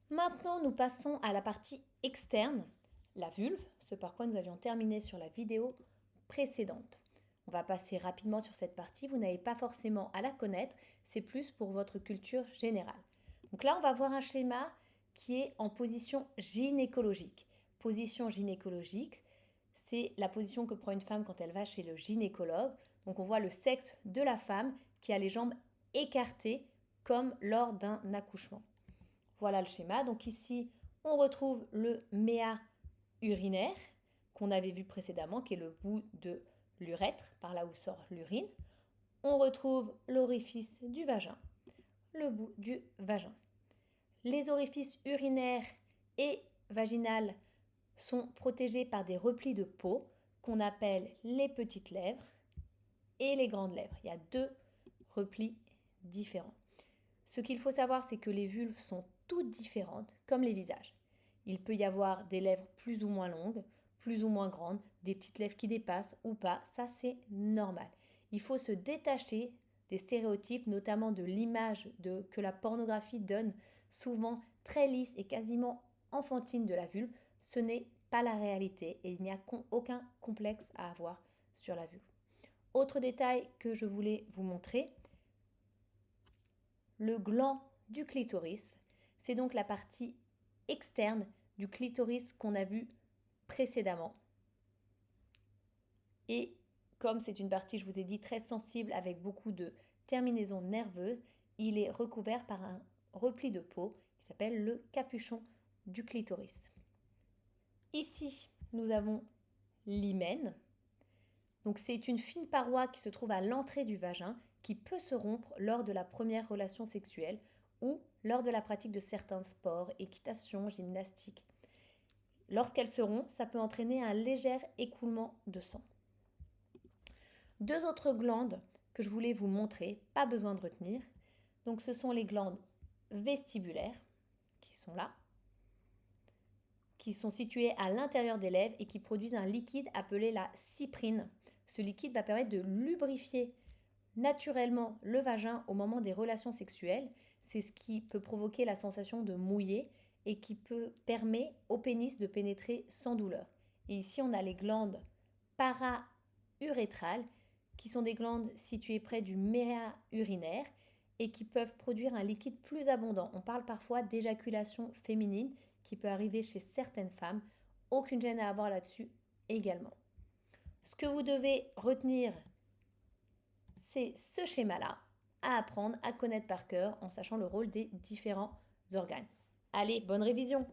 Maintenant, nous passons à la partie externe, la vulve, ce par quoi nous avions terminé sur la vidéo précédente. On va passer rapidement sur cette partie, vous n'avez pas forcément à la connaître, c'est plus pour votre culture générale. Donc là, on va voir un schéma qui est en position gynécologique. Position gynécologique, c'est la position que prend une femme quand elle va chez le gynécologue. Donc on voit le sexe de la femme qui a les jambes écartées comme lors d'un accouchement. Voilà le schéma. Donc ici, on retrouve le méa urinaire qu'on avait vu précédemment, qui est le bout de l'urètre, par là où sort l'urine. On retrouve l'orifice du vagin, le bout du vagin. Les orifices urinaires et vaginales sont protégés par des replis de peau qu'on appelle les petites lèvres et les grandes lèvres. Il y a deux replis différents. Ce qu'il faut savoir, c'est que les vulves sont toutes différentes, comme les visages. Il peut y avoir des lèvres plus ou moins longues, plus ou moins grandes, des petites lèvres qui dépassent ou pas, ça c'est normal. Il faut se détacher des stéréotypes, notamment de l'image que la pornographie donne, souvent très lisse et quasiment enfantine de la vulve. Ce n'est pas la réalité et il n'y a aucun complexe à avoir sur la vulve. Autre détail que je voulais vous montrer, le gland du clitoris, c'est donc la partie externe du clitoris qu'on a vu précédemment. Et comme c'est une partie, je vous ai dit, très sensible avec beaucoup de terminaisons nerveuses, il est recouvert par un repli de peau qui s'appelle le capuchon du clitoris. Ici, nous avons l'hymen. Donc c'est une fine paroi qui se trouve à l'entrée du vagin qui peut se rompre lors de la première relation sexuelle ou lors de la pratique de certains sports, équitation, gymnastique. Lorsqu'elle se rompt, ça peut entraîner un léger écoulement de sang. Deux autres glandes que je voulais vous montrer, pas besoin de retenir. Donc ce sont les glandes vestibulaires qui sont là, qui sont situées à l'intérieur des lèvres et qui produisent un liquide appelé la cyprine. Ce liquide va permettre de lubrifier naturellement le vagin au moment des relations sexuelles. C'est ce qui peut provoquer la sensation de mouiller et qui permet au pénis de pénétrer sans douleur. Et ici, on a les glandes para-urétrales qui sont des glandes situées près du méa urinaire et qui peuvent produire un liquide plus abondant. On parle parfois d'éjaculation féminine qui peut arriver chez certaines femmes. Aucune gêne à avoir là-dessus également. Ce que vous devez retenir, c'est ce schéma-là à apprendre, à connaître par cœur en sachant le rôle des différents organes. Allez, bonne révision!